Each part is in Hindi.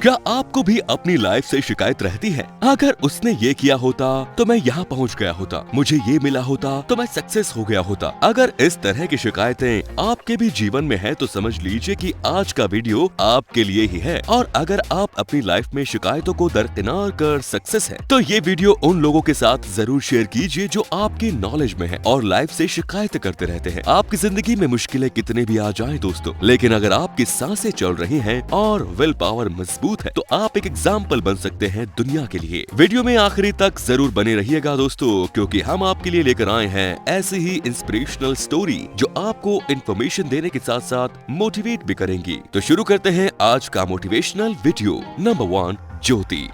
क्या आपको भी अपनी लाइफ से शिकायत रहती है? अगर उसने ये किया होता तो मैं यहाँ पहुँच गया होता, मुझे ये मिला होता तो मैं सक्सेस हो गया होता। अगर इस तरह की शिकायतें आपके भी जीवन में है तो समझ लीजिए कि आज का वीडियो आपके लिए ही है। और अगर आप अपनी लाइफ में शिकायतों को दरकिनार कर सक्सेस है तो ये वीडियो उन लोगों के साथ जरूर शेयर कीजिए जो आपकी नॉलेज में है और लाइफ से शिकायत करते रहते हैं। आपकी जिंदगी में मुश्किलें कितने भी आ जाएं दोस्तों, लेकिन अगर आपकी सांसें चल रही हैं और विल पावर मजबूत है तो आप एक एग्जाम्पल बन सकते हैं दुनिया के लिए। वीडियो में आखिरी तक जरूर बने रहिएगा दोस्तों, क्योंकि हम आपके लिए लेकर आए हैं ऐसी ही इंस्पिरेशनल स्टोरी जो आपको इन्फॉर्मेशन देने के साथ साथ मोटिवेट भी करेंगी। तो शुरू करते हैं आज का मोटिवेशनल वीडियो। नंबर 1, ज्योति।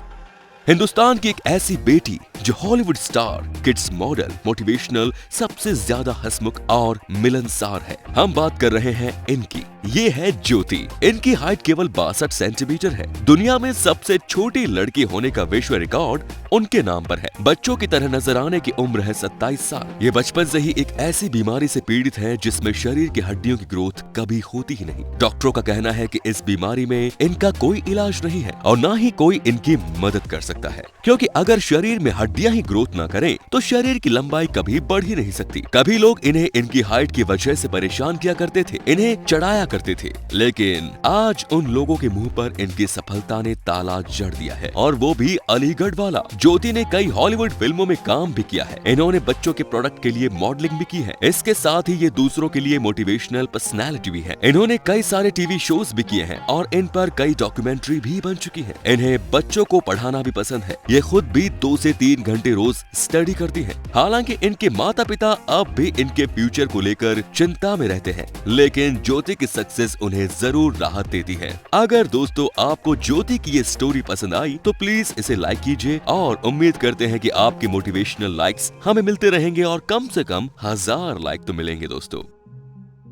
हिंदुस्तान की एक ऐसी बेटी जो Hollywood star, kids model, motivational, सबसे ज्यादा हंसमुख और मिलनसार है। हम बात कर रहे हैं इनकी। ये है ज्योति। इनकी हाइट केवल 62 सेंटीमीटर है। दुनिया में सबसे छोटी लड़की होने का विश्व रिकॉर्ड उनके नाम पर है। बच्चों की तरह नजर आने की उम्र है 27 साल। ये बचपन से ही एक ऐसी बीमारी से पीड़ित है जिसमें शरीर की हड्डियों की ग्रोथ कभी होती ही नहीं। डॉक्टरों का कहना है कि इस बीमारी में इनका कोई इलाज नहीं है और ना ही कोई इनकी मदद कर सकता है, क्योंकि अगर शरीर में हड्डियां ही ग्रोथ ना करें तो शरीर की लंबाई कभी बढ़ ही नहीं सकती। कभी लोग इन्हें इनकी हाइट की वजह से परेशान किया करते थे, इन्हें चढ़ाया करते थे, लेकिन आज उन लोगों के मुंह पर इनकी सफलता ने ताला जड़ दिया है, और वो भी अलीगढ़ वाला। ज्योति ने कई हॉलीवुड फिल्मों में काम भी किया है। इन्होंने बच्चों के प्रोडक्ट के लिए मॉडलिंग भी की है। इसके साथ ही ये दूसरों के लिए मोटिवेशनल पर्सनैलिटी भी है। इन्होंने कई सारे टीवी शोज भी किए हैं और इन पर कई डॉक्यूमेंट्री भी बन चुकी है। इन्हें बच्चों को पढ़ाना भी पसंद है। ये खुद भी 2 से 3 घंटे रोज स्टडी करती हैं। हालांकि इनके माता पिता अब भी इनके फ्यूचर को लेकर चिंता में रहते हैं, लेकिन ज्योति की सक्सेस उन्हें जरूर राहत देती है। अगर दोस्तों आपको ज्योति की ये स्टोरी पसंद आई तो प्लीज इसे लाइक कीजिए, और उम्मीद करते हैं कि आपके मोटिवेशनल लाइक्स हमें मिलते रहेंगे और कम से कम 1000 लाइक तो मिलेंगे दोस्तों।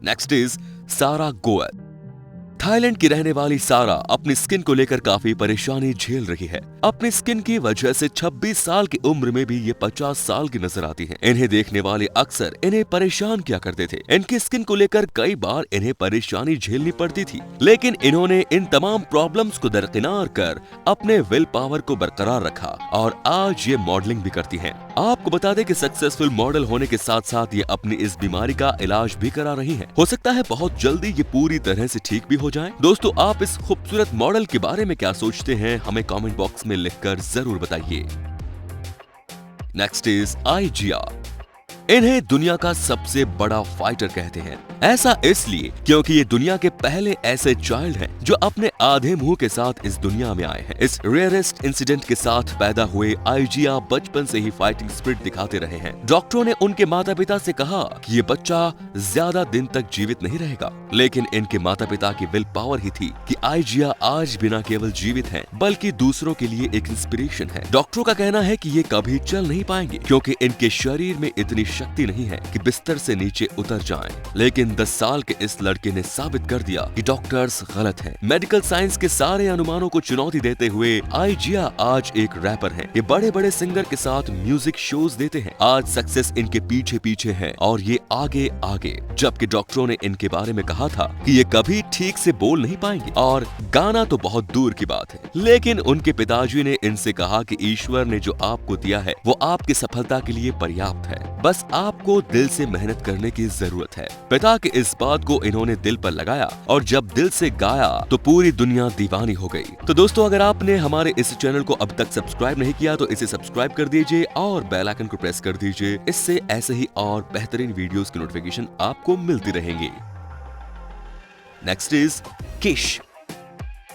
नेक्स्ट इज सारा गोयल। थाईलैंड की रहने वाली सारा अपनी स्किन को लेकर काफी परेशानी झेल रही है। अपनी स्किन की वजह से 26 साल की उम्र में भी ये 50 साल की नजर आती हैं। इन्हें देखने वाले अक्सर इन्हें परेशान किया करते थे। इनकी स्किन को लेकर कई बार इन्हें परेशानी झेलनी पड़ती थी, लेकिन इन्होंने इन तमाम प्रॉब्लम्स को दरकिनार कर अपने विल पावर को बरकरार रखा और आज ये मॉडलिंग भी करती हैं। आपको बता दें कि सक्सेसफुल मॉडल होने के साथ साथ ये अपनी इस बीमारी का इलाज भी करा रही हैं। हो सकता है बहुत जल्दी ये पूरी तरह से ठीक भी हो जाए। दोस्तों आप इस खूबसूरत मॉडल के बारे में क्या सोचते हैं, हमें कमेंट बॉक्स में लिखकर जरूर बताइए। नेक्स्ट इज आईजिया। इन्हें दुनिया का सबसे बड़ा फाइटर कहते हैं। ऐसा इसलिए क्योंकि ये दुनिया के पहले ऐसे चाइल्ड हैं जो अपने आधे मुंह के साथ इस दुनिया में आए हैं। इस रेयरेस्ट इंसिडेंट के साथ पैदा हुए आईजिया बचपन से ही फाइटिंग स्पिरिट दिखाते रहे हैं। डॉक्टरों ने उनके माता पिता से कहा कि ये बच्चा ज्यादा दिन तक जीवित नहीं रहेगा, लेकिन इनके माता पिता की विल पावर ही थी कि आईजिया आज भी न केवल जीवित है बल्कि दूसरों के लिए एक इंस्पिरेशन है। डॉक्टरों का कहना है कि ये कभी चल नहीं पाएंगे क्योंकि इनके शरीर में इतनी शक्ति नहीं है कि बिस्तर से नीचे उतर जाएं। लेकिन 10 साल के इस लड़के ने साबित कर दिया कि डॉक्टर्स गलत हैं। मेडिकल साइंस के सारे अनुमानों को चुनौती देते हुए आईजिया आज एक रैपर हैं। ये बड़े बड़े सिंगर के साथ म्यूजिक शोज देते हैं। आज सक्सेस इनके पीछे पीछे है और ये आगे आगे, जबकि डॉक्टरों ने इनके बारे में कहा था कि ये कभी ठीक से बोल नहीं पाएंगे और गाना तो बहुत दूर की बात है। लेकिन उनके पिताजी ने इनसे कहा कि ईश्वर ने जो आपको दिया है वो आपकी सफलता के लिए पर्याप्त है, बस आपको दिल से मेहनत करने की जरूरत है। पिता के इस बात को इन्होंने दिल पर लगाया और जब दिल से गाया तो पूरी दुनिया दीवानी हो गई। तो दोस्तों अगर आपने हमारे इस चैनल को अब तक सब्सक्राइब नहीं किया तो इसे सब्सक्राइब कर दीजिए और बेल आइकन को प्रेस कर दीजिए। इससे ऐसे ही और बेहतरीन वीडियोस की नोटिफिकेशन आपको मिलती रहेंगी। नेक्स्ट इज किश।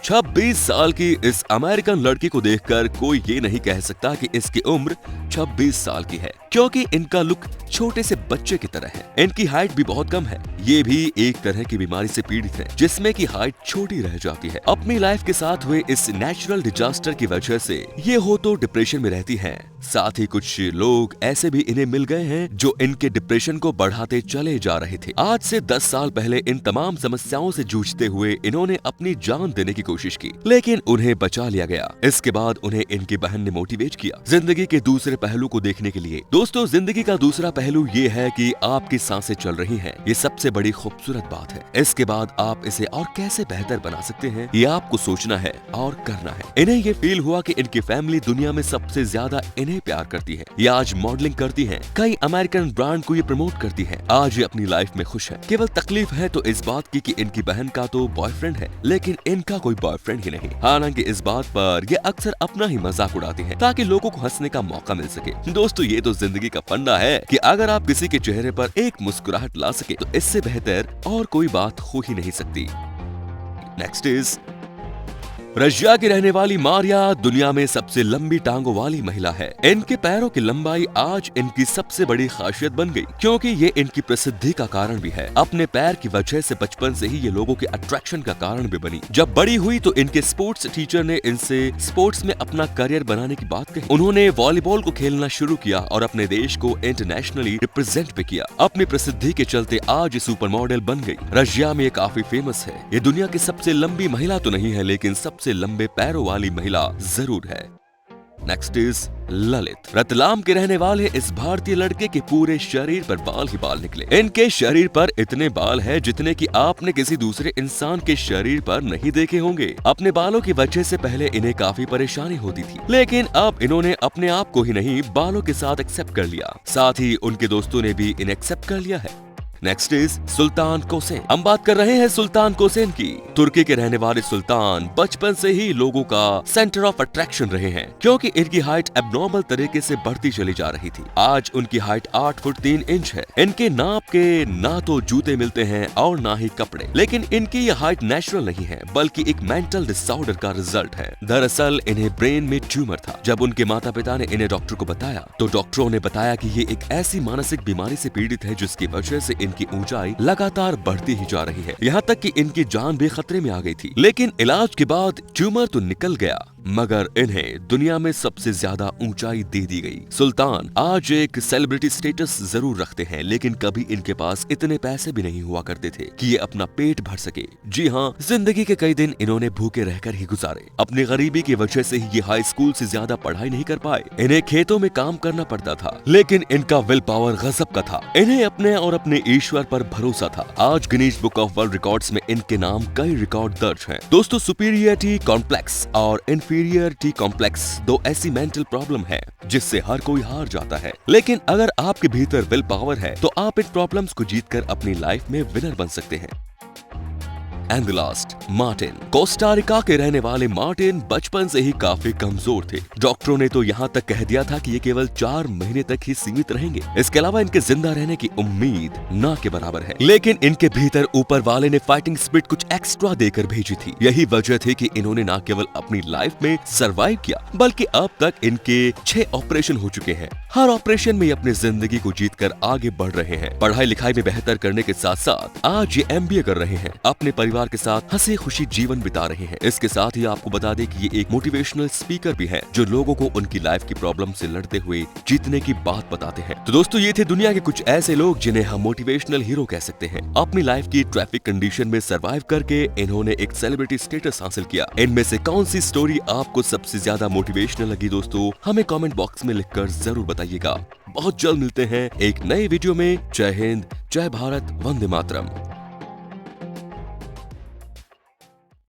26 साल की इस अमेरिकन लड़की को देखकर कोई ये नहीं कह सकता कि इसकी उम्र 26 साल की है, क्योंकि इनका लुक छोटे से बच्चे की तरह है। इनकी हाइट भी बहुत कम है। ये भी एक तरह की बीमारी से पीड़ित है जिसमें की हाइट छोटी रह जाती है। अपनी लाइफ के साथ हुए इस नेचुरल डिजास्टर की वजह से ये हो तो डिप्रेशन में रहती है। साथ ही कुछ लोग ऐसे भी इन्हें मिल गए हैं जो इनके डिप्रेशन को बढ़ाते चले जा रहे थे। आज से 10 साल पहले इन तमाम समस्याओं से जूझते हुए इन्होंने अपनी जान देने की कोशिश की, लेकिन उन्हें बचा लिया गया। इसके बाद उन्हें इनकी बहन ने मोटिवेट किया जिंदगी के दूसरे पहलू को देखने के लिए। दोस्तों जिंदगी का दूसरा पहलू ये है कि आपकी सांसें चल रही हैं। ये सबसे बड़ी खूबसूरत बात है। इसके बाद आप इसे और कैसे बेहतर बना सकते हैं, ये आपको सोचना है और करना है। इन्हें ये फील हुआ कि इनकी फैमिली दुनिया में सबसे ज्यादा इन्हें प्यार करती है। ये आज मॉडलिंग करती हैं, कई अमेरिकन ब्रांड को ये प्रमोट करती हैं। आज ये अपनी लाइफ में खुश है। केवल तकलीफ है तो इस बात की कि इनकी बहन का तो बॉयफ्रेंड है, लेकिन इनका कोई बॉयफ्रेंड ही नहीं। हालांकि इस बात पर ये अक्सर अपना ही मजाक उड़ाती हैं ताकि लोगों को हंसने का मौका मिल सके। दोस्तों, ये तो जिंदगी का फंडा है कि अगर आप किसी के चेहरे पर एक मुस्कुराहट ला सके तो इससे बेहतर और कोई बात हो ही नहीं सकती। नेक्स्ट इज रशिया की रहने वाली मारिया दुनिया में सबसे लंबी टांगों वाली महिला है। इनके पैरों की लंबाई आज इनकी सबसे बड़ी खासियत बन गई, क्योंकि ये इनकी प्रसिद्धि का कारण भी है। अपने पैर की वजह से बचपन से ही ये लोगों के अट्रैक्शन का कारण भी बनी। जब बड़ी हुई तो इनके स्पोर्ट्स टीचर ने इनसे स्पोर्ट्स में अपना करियर बनाने की बात कही। उन्होंने वॉलीबॉल को खेलना शुरू किया और अपने देश को इंटरनेशनली रिप्रेजेंट भी किया। अपनी प्रसिद्धि के चलते आज ये सुपर मॉडल बन गई। रशिया में ये काफी फेमस है। ये दुनिया की सबसे लंबी महिला तो नहीं है, लेकिन सबसे लंबे पैरों वाली महिला जरूर है। Next is Lalit. रतलाम के रहने वाले इस भारतीय लड़के के पूरे शरीर पर बाल ही बाल निकले। इनके शरीर पर इतने बाल हैं जितने कि आपने किसी दूसरे इंसान के शरीर पर नहीं देखे होंगे। अपने बालों की वजह से पहले इन्हें काफी परेशानी होती थी, लेकिन अब इन्होंने अपने आप को ही नहीं बालों के साथ एक्सेप्ट कर लिया। साथ ही उनके दोस्तों ने भी इन्हें एक्सेप्ट कर लिया है। नेक्स्ट इज सुल्तान कोसेन। हम बात कर रहे हैं सुल्तान कोसेन की। तुर्की के रहने वाले सुल्तान बचपन से ही लोगों का सेंटर ऑफ अट्रैक्शन रहे हैं, क्योंकि इनकी हाइट एबनॉर्मल तरीके से बढ़ती चली जा रही थी। आज उनकी हाइट 8 फुट 3 इंच है। इनके नाप के ना तो जूते मिलते हैं और ना ही कपड़े, लेकिन इनकी यह हाइट नेचुरल नहीं है बल्कि एक मेंटल डिसऑर्डर का रिजल्ट है। दरअसल इन्हें ब्रेन में ट्यूमर था। जब उनके माता पिता ने इन्हें डॉक्टर को बताया तो डॉक्टरों ने बताया कि ये एक ऐसी मानसिक बीमारी से पीड़ित है जिसकी वजह से इनकी ऊंचाई लगातार बढ़ती ही जा रही है, यहाँ तक कि इनकी जान भी खतरे में आ गई थी। लेकिन इलाज के बाद ट्यूमर तो निकल गया, मगर इन्हें दुनिया में सबसे ज्यादा ऊंचाई दे दी गई। सुल्तान आज एक सेलिब्रिटी स्टेटस जरूर रखते हैं, लेकिन कभी इनके पास इतने पैसे भी नहीं हुआ करते थे कि ये अपना पेट भर सके। जी हाँ, जिंदगी के कई दिन इन्होंने भूखे रहकर ही गुजारे। अपनी गरीबी की वजह से ही ये हाई स्कूल से ज्यादा पढ़ाई नहीं कर पाए। इन्हें खेतों में काम करना पड़ता था, लेकिन इनका विल पावर गजब का था। इन्हें अपने और अपने ईश्वर पर भरोसा था। आज Guinness book of world records में इनके नाम कई रिकॉर्ड दर्ज हैं। दोस्तों, सुपीरियरिटी कॉम्प्लेक्स और इंफीरियरिटी कॉम्प्लेक्स दो ऐसी मेंटल प्रॉब्लम है जिससे हर कोई हार जाता है, लेकिन अगर आपके भीतर विल पावर है तो आप इन प्रॉब्लम्स को जीतकर अपनी लाइफ में विनर बन सकते हैं। And the last, Martin. Costa Rica के रहने वाले मार्टिन बचपन से ही काफी कमजोर थे। डॉक्टरों ने तो यहाँ तक कह दिया था कि ये केवल 4 महीने तक ही सीमित रहेंगे। इसके अलावा इनके जिंदा रहने की उम्मीद ना के बराबर है, लेकिन इनके भीतर ऊपर वाले ने फाइटिंग स्पिरिट कुछ एक्स्ट्रा देकर भेजी थी। यही वजह थी कि इन्होंने न केवल अपनी लाइफ में सरवाइव किया, बल्कि अब तक इनके 6 ऑपरेशन हो चुके हैं। हर ऑपरेशन में ये अपनी जिंदगी को जीतकर आगे बढ़ रहे हैं। पढ़ाई लिखाई में बेहतर करने के साथ साथ आज ये MBA कर रहे हैं। अपने परिवार के साथ हंसी खुशी जीवन बिता रहे हैं। इसके साथ ही आपको बता दें कि ये एक मोटिवेशनल स्पीकर भी है, जो लोगों को उनकी लाइफ की प्रॉब्लम से लड़ते हुए जीतने की बात बताते हैं। तो दोस्तों, ये थे दुनिया के कुछ ऐसे लोग जिन्हें हम मोटिवेशनल हीरो कह सकते हैं। अपनी लाइफ की ट्रैफिक कंडीशन में सरवाइव करके इन्होंने एक सेलिब्रिटी स्टेटस हासिल किया। इनमें से कौन सी स्टोरी आपको सबसे ज्यादा मोटिवेशनल लगी दोस्तों, हमें कमेंट बॉक्स में लिखकर जरूर बताइएगा। बहुत जल्द मिलते हैं एक नए वीडियो में। जय हिंद, जय भारत, वंदे मातरम।